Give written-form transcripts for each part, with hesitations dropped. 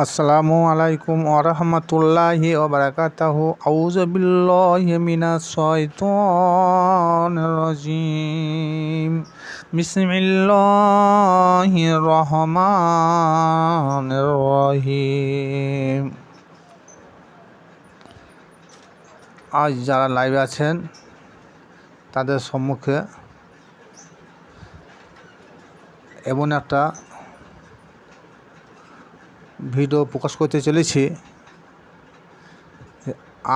আসসালামু আলাইকুম ওয়া রাহমাতুল্লাহি ওয়া বারাকাতুহু। আউযু বিল্লাহি মিনাশ শাইতানির রাজীম। বিসমিল্লাহির রহমানির রহিম। আজ যারা লাইভে আছেন তাদের সম্মুখে এমন একটা ভিডিও প্রকাশ করতে চলেছি,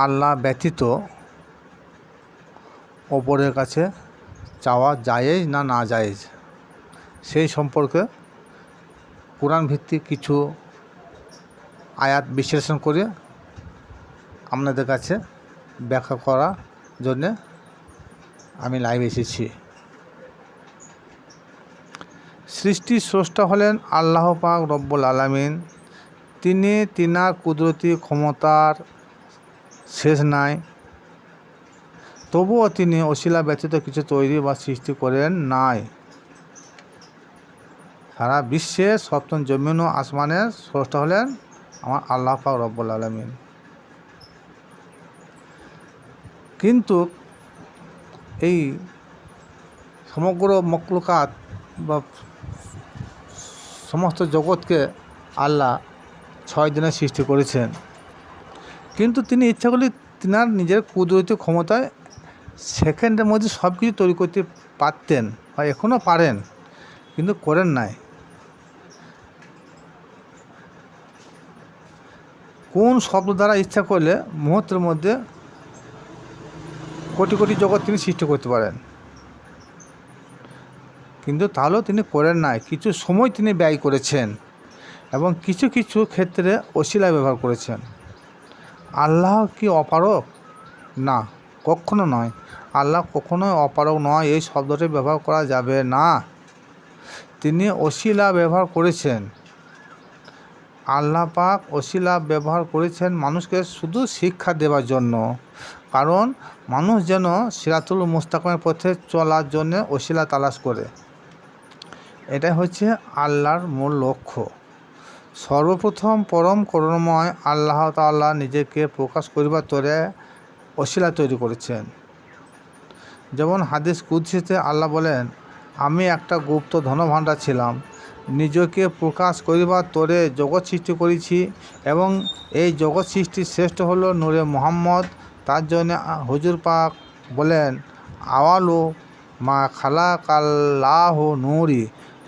আল্লাহ ব্যতীত ওপরের কাছে চাওয়া জায়েজ না না জায়েজ, সেই সম্পর্কে কোরআন ভিত্তিক কিছু আয়াত বিশ্লেষণ করে আপনাদের কাছে ব্যাখ্যা করার জন্যে আমি লাইভে এসেছি। সৃষ্টির স্রষ্টা হলেন আল্লাহ পাক রব্বুল আলামিন। তিনি তিনার কুদরতি ক্ষমতার শেষ নাই, তবুও তিনি ওসিলা ব্যতীত কিছু তৈরি বা সৃষ্টি করেন নাই। সারা বিশ্বের সপ্তম জমিন ও আসমানের স্রষ্টা হলেন আমার আল্লাহ পাক রব্বুল আলামিন। কিন্তু এই সমগ্র মখলুকাত বা সমস্ত জগৎকে আল্লাহ 6 দিনে সৃষ্টি করেছেন, কিন্তু তিনি ইচ্ছা করলে তিনার নিজের কুদরতি ক্ষমতায় সেকেন্ডের মধ্যে সব কিছু তৈরি করতে পারতেন বা এখনও পারেন, কিন্তু করেন নাই। কোন শব্দ দ্বারা ইচ্ছা করলে মুহূর্তের মধ্যে কোটি কোটি জগৎ তিনি সৃষ্টি করতে পারেন, কিন্তু তাহলেও তিনি করেন নাই। কিছু সময় তিনি ব্যয় করেছেন এবং কিছু কিছু ক্ষেত্রে ওসিলা ব্যবহার করেছেন। আল্লাহ কি অপারক? না, কখনো নয়। আল্লাহ কখনোই অপারক নয়, এই শব্দটি ব্যবহার করা যাবে না। তিনি ওসিলা ব্যবহার করেছেন। আল্লাহ পাক ওসিলা ব্যবহার করেছেন মানুষকে শুধু শিক্ষা দেওয়ার জন্য, কারণ মানুষ যেন সিরাতুল মুস্তাকিমের পথে চলার জন্য ওসিলা তালাশ করে। এটাই হচ্ছে আল্লাহর মূল লক্ষ্য। সর্বপ্রথম পরম করুণাময় আল্লাহ তাআলা নিজেকে প্রকাশ করিবার তরে ওসিলা তৈরি করেছেন। যেমন হাদিস কুদসিতে আল্লাহ বলেন, আমি একটা গুপ্ত ধনভাণ্ডার ছিলাম, নিজেকে প্রকাশ করিবার তরে জগৎ সৃষ্টি করেছি এবং এই জগৎ সৃষ্টির শ্রেষ্ঠ হলো নূরে মুহাম্মদ। তার জন্য হুজুর পাক বলেন, আওয়ালু মা খালাকাল্লাহু নূরি,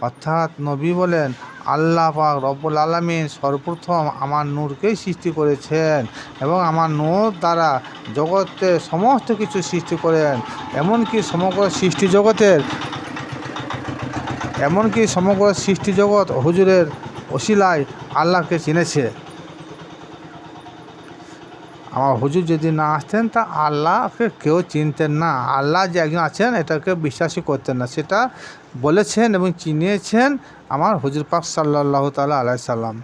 অর্থাৎ নবী বলেন আল্লাহ পাক রব্বুল আলামিন সর্বপ্রথম আমার নূরকেই সৃষ্টি করেছেন এবং আমার নূর দ্বারা জগতে সমস্ত কিছু সৃষ্টি করেন। এমনকি সমগ্র সৃষ্টি জগৎ হুজুরের ওসিলায় আল্লাহকে চিনেছে। আমার হুজুর যদি না আসতেন তা আল্লাহকে কেউ চিনতেন না। আল্লাহ যে একজন আছেন এটাকে বিশ্বাসই করতেন না, সেটা বলেছেন এবং চিনিয়েছেন আমার হুজুর পাক সাল্লাল্লাহু তাআলা আলাইহি সাল্লাম।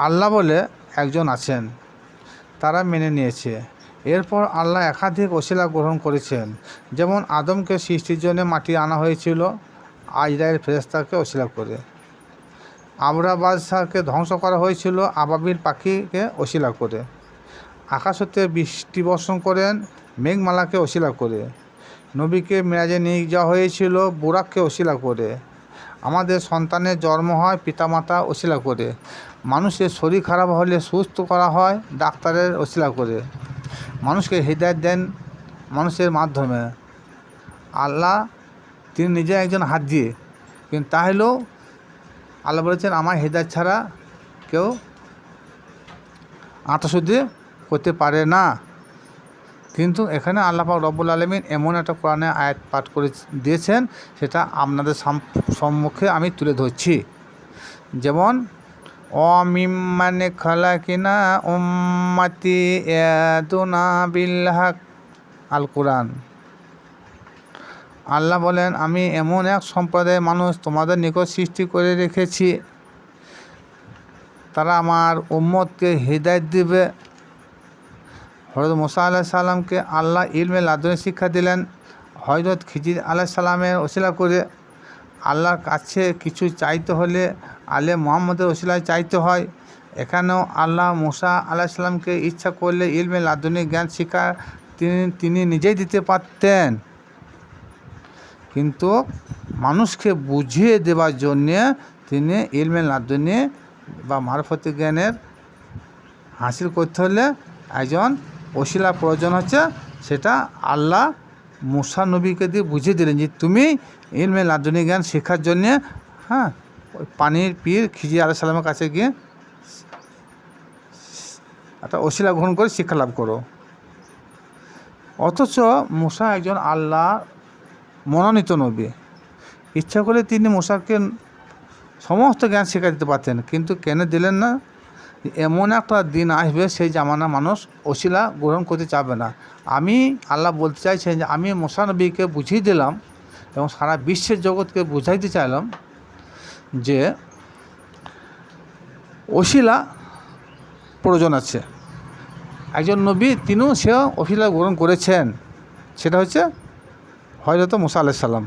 আল্লাহ বলে একজন আছেন, তারা মেনে নিয়েছে। এরপর আল্লাহ একাধিক ওসিলা গ্রহণ করেছেন। যেমন আদমকে সৃষ্টির জন্য মাটি আনা হয়েছিল আজরাইল ফেরেশতাকে ওসিলা করে। আবরা বাদশাহকে ধ্বংস করা হয়েছিল আবাবিল পাখিকে ওসিলা করে। আকাশ হতে বৃষ্টি বর্ষণ করেন মেঘমালাকে ওসিলা করে। নবীকে মেরাজে নিয়ে যাওয়া হয়েছিল বুরাককে ওসিলা করে। আমাদের সন্তানের জন্ম হয় পিতামাতা ওসিলা করে। মানুষের শরীর খারাপ হলে সুস্থ করা হয় ডাক্তারের ওসিলা করে। মানুষকে হিদায়াত দেন মানুষের মাধ্যমে। আল্লাহ তিনি নিজে একজন হাজি, কিন্তু তাহলেও আল্লাহ বলেছেন আমার হিদায়াত ছাড়া কেউ আত্মশুদ্ধি করতে পারে না। কিন্তু এখানে আল্লাহ পাক রব্বুল আলামিন এমন একটা কোরআনে আয়াত পাঠ করে দিয়েছেন, সেটা আপনাদের সম্মুখে আমি তুলে ধরছি। যেমন অমিম্মানে খালাকিনা উম্মাতি ইয়াদুনা বিল হক, আল কোরআন। আল্লাহ বলেন, আমি এমন এক সম্প্রদায়ের মানুষ তোমাদের নিকট সৃষ্টি করে রেখেছি, তারা আমার উম্মতকে হিদায়াত দিবে। হযরত মুসা আলাইহিস সালামকে আল্লাহ ইলমে লাদুনী শিক্ষা দিলেন হযরত খিজির আলাইহিস সালামের ওসিলা করে। আল্লাহর কাছে কিছু চাইতে হলে আলে মুহাম্মদের ওসিলায় চাইতে হয়। এখানেও আল্লাহ মুসা আলাইহিসসালামকে ইচ্ছা করলে ইলমে লাদুনি জ্ঞান শিক্ষা তিনি নিজেই দিতে পারতেন, কিন্তু মানুষকে বুঝিয়ে দেওয়ার জন্যে তিনি ইলমে লাদুনি বা মারফতি জ্ঞানের হাসিল করতে হলে একজন ওসিলা প্রয়োজন হচ্ছে। সেটা আল্লাহ মুসা নবীকে দিয়ে বুঝিয়ে দিলেন যে তুমি ইলমে লাদুনি জ্ঞান শেখার জন্যে ওই পানির পীর খিজির আলাইহিস সালামের কাছে গিয়ে একটা ওসিলা গ্রহণ করে শিক্ষা লাভ করো। অথচ মুসা একজন আল্লাহ মনোনীত নবী, ইচ্ছা করে তিনি মুসাকে সমস্ত জ্ঞান শেখা দিতে পারতেন, কিন্তু কেন দিলেন না? এমন একটা দিন আসবে সেই জামানা মানুষ ওসিলা গ্রহণ করতে চাবে না। আমি আল্লাহ বলতে চাইছেন যে আমি মুসা নবীকে বুঝিয়ে দিলাম এবং সারা বিশ্বের জগৎকে বুঝাইতে চাইলাম যে ওসিলা প্রয়োজন আছে। একজন নবী তিনিও সেও ওসিলা গ্রহণ করেছেন, সেটা হচ্ছে হযরত মুসা আলাইহিস সালাম।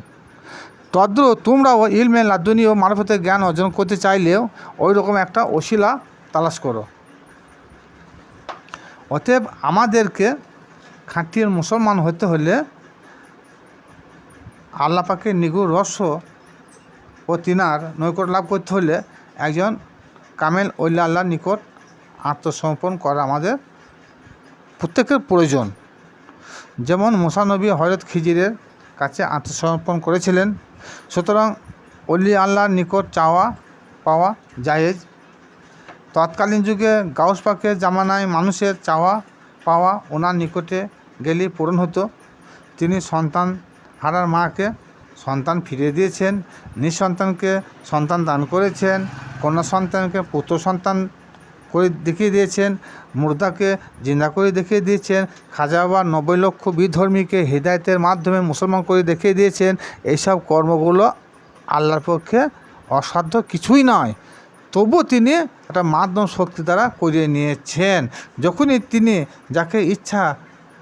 তদ্রুপ তোমরাও ইলমে লাদুনি ও মারফতের জ্ঞান অর্জন করতে চাইলেও ওই রকম একটা ওসিলা তালাশ করো। অতএব আমাদেরকে খাঁটি মুসলমান হতে হলে আল্লাহ পাকের নিগুড় রহস্য ও তিনার নৈকট লাভ করতে হলে একজন কামেল ওলিয়া আল্লাহর নিকট আত্মসমর্পণ করা আমাদের প্রত্যেকের প্রয়োজন। যেমন মুসা নবী হযরত খিজিরের কাছে আত্মসমর্পণ করেছিলেন, সুতরাং ওলিয়া আল্লাহর নিকট চাওয়া পাওয়া জায়েজ। তৎকালীন যুগে গাউস পাকের জামানায় মানুষের চাওয়া পাওয়া ওনার নিকটে গেলেই পূরণ হতো। তিনি সন্তান হারার মাকে সন্তান ফিরিয়ে দিয়েছেন, নিঃসন্তানকে সন্তান দান করেছেন, কন্যা সন্তানকে পুত্র সন্তান করে দেখিয়ে দিয়েছেন, মুর্দাকে জিন্দা করে দেখিয়ে দিয়েছেন, খাজা বাবা 90 লক্ষ বিধর্মীকে হিদায়তের মাধ্যমে মুসলমান করে দেখিয়ে দিয়েছেন। এইসব কর্মগুলো আল্লাহর পক্ষে অসাধ্য কিছুই নয়, তবু তিনি একটা মাধ্যম শক্তি দ্বারা করিয়ে নিয়েছেন। যখনই তিনি যাকে ইচ্ছা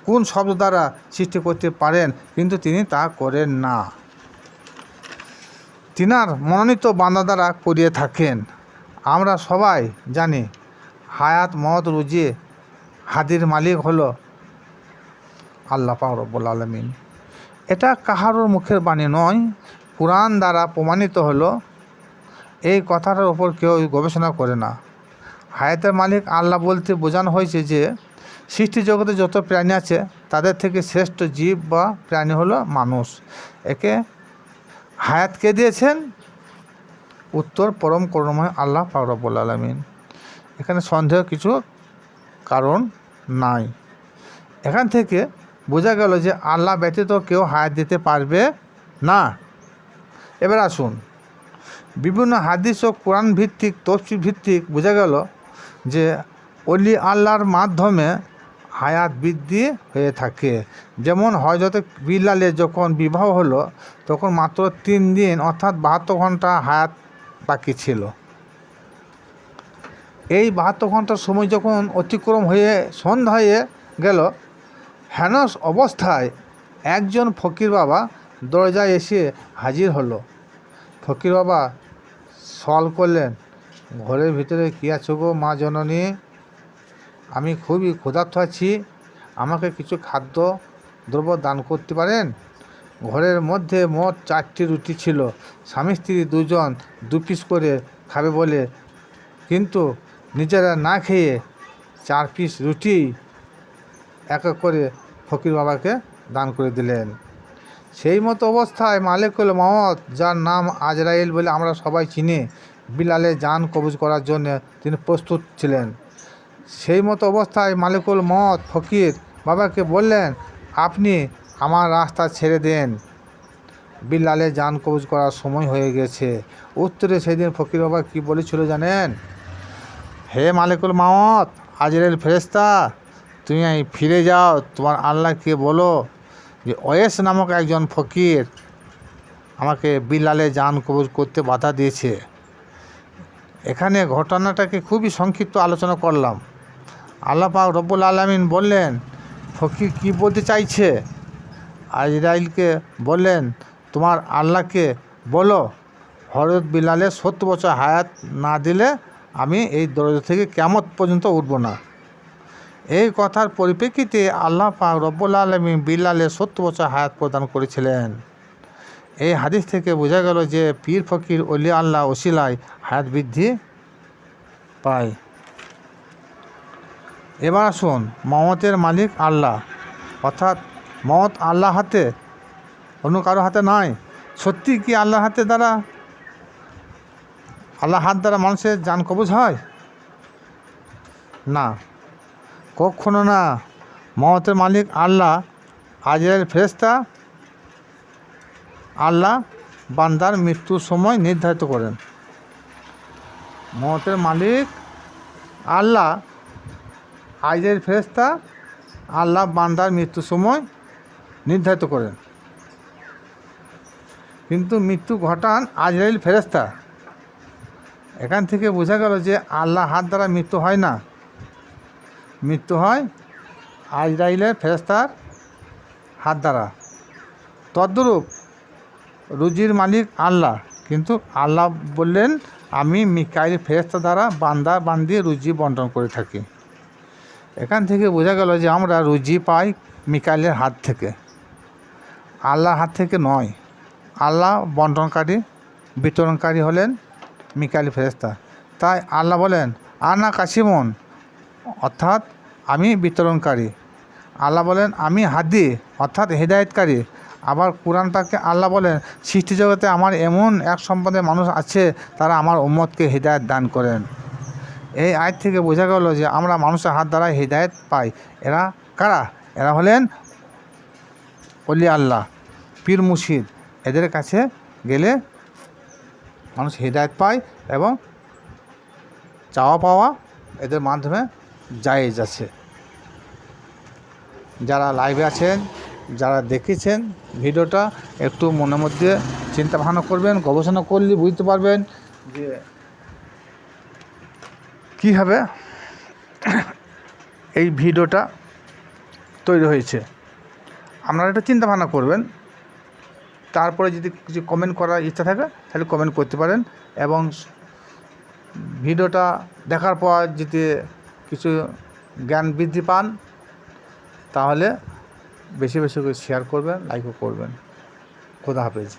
কোন শব্দ দ্বারা সৃষ্টি করতে পারেন, কিন্তু তিনি তা করেন না, তিনার মনোনীত বান্দা দ্বারা করিয়ে থাকেন। আমরা সবাই জানি হায়াত মওত রুজি হাদির মালিক হলো আল্লাহ পাক রব্বুল আলামিন। এটা কাহারোর মুখের বাণী নয়, কুরআন দ্বারা প্রমাণিত হলো। এই কথাটার ওপর কেউ গবেষণা করে না। হায়াতের মালিক আল্লাহ বলতে বোঝানো হয়েছে যে সৃষ্টি জগতে যত প্রাণী আছে তাদের থেকে শ্রেষ্ঠ জীব বা প্রাণী হলো মানুষ। একে হায়াত কে দিয়েছেন? উত্তর পরম করুণাময় আল্লাহ পাক রব্বুল আলামিন। এখানে সন্দেহ কিছু কারণ নাই। এখান থেকে বোঝা গেল যে আল্লাহ ব্যতীত কেউ হায়াত দিতে পারবে না। এবার আসুন, বিভিন্ন হাদিস ও কোরআন ভিত্তিক তফসির ভিত্তিক বোঝা গেল যে ওলি আল্লাহর মাধ্যমে হায়াত বৃদ্ধি হয়ে থাকে। যেমন হযরত বিলালের যখন বিবাহ হলো তখন মাত্র 3 দিন অর্থাৎ 72 ঘন্টা হায়াত বাকি ছিল। এই 72 ঘন্টার সময় যখন অতিক্রম হয়ে সন্ধ্যা হয়ে গেল, হেনস অবস্থায় একজন ফকির বাবা দরজায় এসে হাজির হলো। ফকির বাবা সওয়াল করলেন, ঘরের ভিতরে কী আছো গো মা জননী? আমি খুবই ক্ষুধার্ত আছি, আমাকে কিছু খাদ্য দ্রব্য দান করতে পারেন? ঘরের মধ্যে মোট 4টি রুটি ছিল। স্বামী স্ত্রী দুজন 2 পিস করে খাবে বলে, কিন্তু নিজেরা না খেয়ে 4 পিস রুটি এক এক করে ফকির বাবাকে দান করে দিলেন। সেই মতো অবস্থায় মালিকুল মওত, যার নাম আজরাইল বলে আমরা সবাই চিনি, বিলালের জান কবজ করার জন্য তিনি প্রস্তুত ছিলেন। সেই মতো অবস্থায় মালিকুল মওত ফকির বাবাকে বললেন, আপনি আমার রাস্তা ছেড়ে দেন, বিলালের জান কবজ করার সময় হয়ে গেছে। উত্তরে সেদিন ফকির বাবা কি বলেছিল জানেন? হে মালিকুল মওত, আজরাইল ফেরেশতা, তুমি ফিরে যাও, তোমার আল্লাহকে বলো যে ওয়েস নামক একজন ফকির আমাকে বিলালে জান কবজ করতে বাধা দিয়েছে। এখানে ঘটনাটাকে খুবই সংক্ষিপ্ত আলোচনা করলাম। আল্লাহ পাক রব্বুল আলামিন বললেন, ফকির কি বলতে চাইছে? আজরাইলকে বললেন, তোমার আল্লাহকে বলো হযরত বিলালের 70 বছর হায়াত না দিলে আমি এই দরজা থেকে কিয়ামত পর্যন্ত উঠব না। এই কথার পরিপ্রেক্ষিতে আল্লাহ পাক রব্বুল আলামিন বিল্লালের 70 বছর হায়াত প্রদান করেছিলেন। এই হাদিস থেকে বোঝা গেল যে পীর ফকির ওলি আল্লাহ ওসিলায় হায়াত বৃদ্ধি পায়। এবার আসুন, মমতের মালিক আল্লাহ, অর্থাৎ মত আল্লাহ হাতে, অন্য কারো হাতে নয়। সত্যি কি আল্লাহর হাতে দ্বারা, আল্লাহ হাত দ্বারা মানুষের জান কবজ হয়? না, কখনো না। মমতের মালিক আল্লাহ, আজরাইল ফেরেশতা আল্লাহ বান্দার মৃত্যুর সময় নির্ধারিত করেন। মমতের মালিক আল্লাহ, আজরাইল ফেরেশতা আল্লাহ বান্দার মৃত্যুর সময় নির্ধারিত করেন, কিন্তু মৃত্যু ঘটান আজরাইল ফেরেশতা। এখান থেকে বোঝা গেল যে আল্লাহ হাত দ্বারা মৃত্যু হয় না, মৃত্যু হয় আজরাইলের ফেরেশতার হাত দ্বারা। তদ্রূপ রুজির মালিক আল্লাহ, কিন্তু আল্লাহ বললেন আমি মিকাইল ফেরেশতা দ্বারা বান্দি রুজি বন্টন করে থাকি। এখান থেকে বোঝা গেল যে আমরা রুজি পাই মিকাইলের হাত থেকে, আল্লাহর হাত থেকে নয়। আল্লাহ বন্টনকারী, বিতরণকারী হলেন মিকাইল ফেরেশতা। তাই আল্লাহ বলেন আনা কাসিমন, অর্থাৎ আমি বিতরণকারী। আল্লাহ বলেন আমি হাদি, অর্থাৎ হেদায়েতকারী। আবার কোরআন পাকে আল্লাহ বলেন সৃষ্টি জগতে আমার এমন এক সম্প্রদায়ের মানুষ আছে তারা আমার উম্মতকে হেদায়েত দান করেন। এই আয়াত থেকে বোঝা গেল যে আমরা মানুষের হাত দ্বারা হেদায়েত পাই। এরা কারা? এরা হলেন ওলি আল্লাহ, পীর মুর্শিদ। এদের কাছে গেলে মানুষ হেদায়েত পায় এবং চাওয়া পাওয়া এদের মাধ্যমে জায়েজ আছে। যারা লাইভে আছেন, যারা দেখেছেন ভিডিওটা, একটু মনের মধ্যে চিন্তা ভাবনা করবেন, গবেষণা করলে বুঝতে পারবেন যে কীভাবে এই ভিডিওটা তৈরি হয়েছে। আপনারা একটা চিন্তা ভাবনা করবেন, তারপরে যদি কিছু কমেন্ট করার ইচ্ছা থাকে তাহলে কমেন্ট করতে পারেন। এবং ভিডিওটা দেখার পর যদি কিছু জ্ঞান বৃদ্ধি পান তাহলে বেশি বেশি করে শেয়ার করবেন, লাইকও করবেন। খোদা হাফেজ।